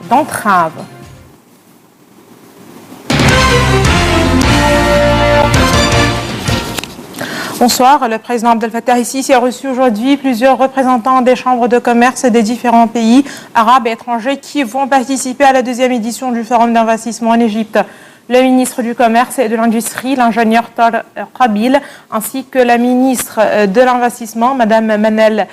d'entrave. Bonsoir, le président Abdel Fattah el-Sisi a reçu aujourd'hui plusieurs représentants des chambres de commerce des différents pays arabes et étrangers qui vont participer à la deuxième édition du Forum d'investissement en Égypte. Le ministre du Commerce et de l'Industrie, l'ingénieur Tar Qabil, ainsi que la ministre de l'Investissement, Mme Manal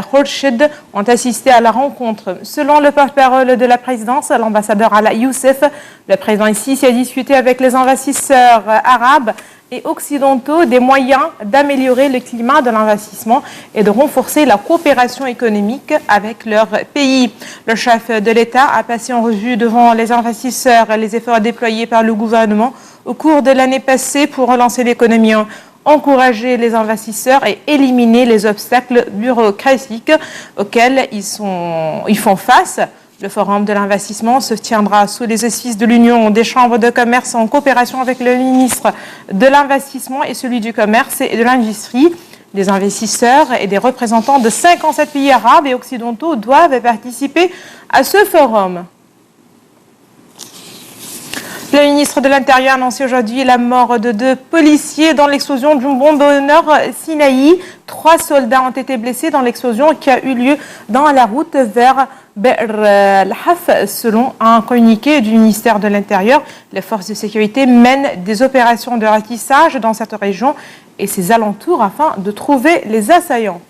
Khourchid, ont assisté à la rencontre. Selon le porte-parole de la présidence, l'ambassadeur Ala Youssef, le président el-Sisi a discuté avec les investisseurs arabes et occidentaux des moyens d'améliorer le climat de l'investissement et de renforcer la coopération économique avec leur pays. Le chef de l'État a passé en revue devant les investisseurs les efforts déployés par le gouvernement au cours de l'année passée pour relancer l'économie, encourager les investisseurs et éliminer les obstacles bureaucratiques auxquels ils font face. Le Forum de l'investissement se tiendra sous les auspices de l'Union des chambres de commerce en coopération avec le ministre de l'Investissement et celui du Commerce et de l'Industrie. Des investisseurs et des représentants de 57 pays arabes et occidentaux doivent participer à ce forum. Le ministre de l'Intérieur a annoncé aujourd'hui la mort de 2 policiers dans l'explosion d'une bombe au nord Sinaï. 3 soldats ont été blessés dans l'explosion qui a eu lieu dans la route vers Be'r al-Haf. Selon un communiqué du ministère de l'Intérieur, les forces de sécurité mènent des opérations de ratissage dans cette région et ses alentours afin de trouver les assaillants.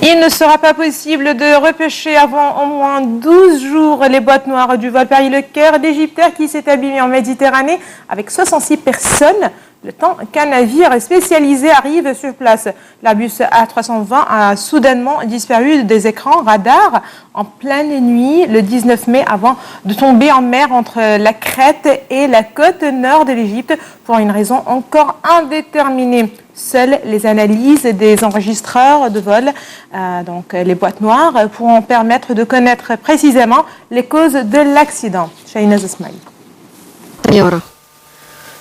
Il ne sera pas possible de repêcher avant au moins 12 jours les boîtes noires du vol Paris-Le Caire d'Égyptaire qui s'est abîmé en Méditerranée avec 66 personnes. Le temps qu'un navire spécialisé arrive sur place. L'Airbus A320 a soudainement disparu des écrans radars en pleine nuit le 19 mai avant de tomber en mer entre la Crète et la côte nord de l'Égypte pour une raison encore indéterminée. Seules les analyses des enregistreurs de vol, donc les boîtes noires, pourront permettre de connaître précisément les causes de l'accident. Shahinaz Ismail.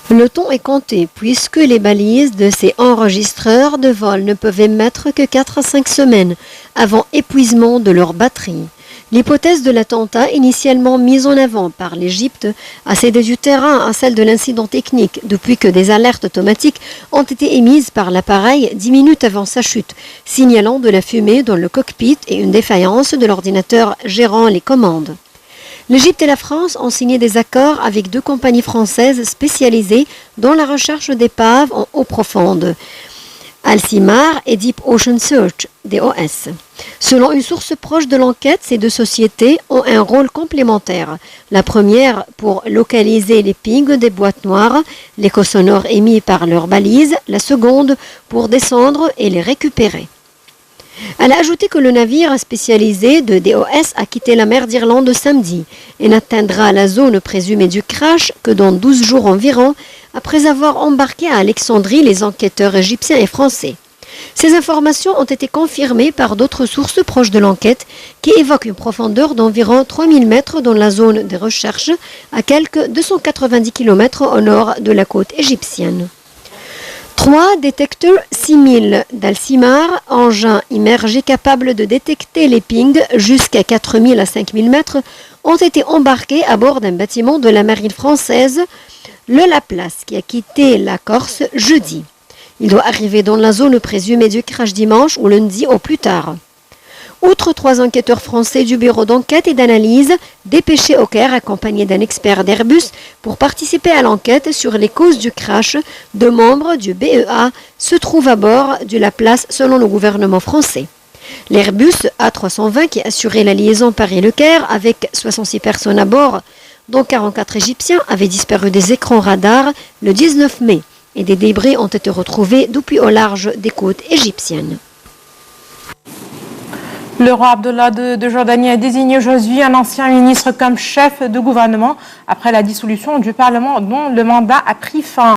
Le temps est compté puisque les balises de ces enregistreurs de vol ne peuvent émettre que 4 à 5 semaines avant épuisement de leur batterie. L'hypothèse de l'attentat, initialement mise en avant par l'Égypte, a cédé du terrain à celle de l'incident technique depuis que des alertes automatiques ont été émises par l'appareil 10 minutes avant sa chute, signalant de la fumée dans le cockpit et une défaillance de l'ordinateur gérant les commandes. L'Égypte et la France ont signé des accords avec 2 compagnies françaises spécialisées dans la recherche d'épaves en eau profonde, Alcimar et Deep Ocean Search, DOS. Selon une source proche de l'enquête, ces 2 sociétés ont un rôle complémentaire. La première pour localiser les pings des boîtes noires, l'écho sonore émis par leurs balises, la seconde pour descendre et les récupérer. Elle a ajouté que le navire spécialisé de DOS a quitté la mer d'Irlande samedi et n'atteindra la zone présumée du crash que dans 12 jours environ, après avoir embarqué à Alexandrie les enquêteurs égyptiens et français. Ces informations ont été confirmées par d'autres sources proches de l'enquête qui évoquent une profondeur d'environ 3000 mètres dans la zone des recherches à quelques 290 km au nord de la côte égyptienne. 3 détecteurs 6000 d'Alcimar, engins immergés capables de détecter les pings jusqu'à 4000 à 5000 mètres, ont été embarqués à bord d'un bâtiment de la marine française, le Laplace, qui a quitté la Corse jeudi. Il doit arriver dans la zone présumée du crash dimanche ou lundi au plus tard. Outre 3 enquêteurs français du bureau d'enquête et d'analyse, dépêchés au Caire accompagnés d'un expert d'Airbus pour participer à l'enquête sur les causes du crash, 2 membres du BEA se trouvent à bord du Laplace selon le gouvernement français. L'Airbus A320 qui assurait la liaison Paris-Le Caire avec 66 personnes à bord, dont 44 Égyptiens, avait disparu des écrans radars le 19 mai et des débris ont été retrouvés depuis au large des côtes égyptiennes. Le roi Abdullah de Jordanie a désigné aujourd'hui un ancien ministre comme chef de gouvernement après la dissolution du Parlement dont le mandat a pris fin.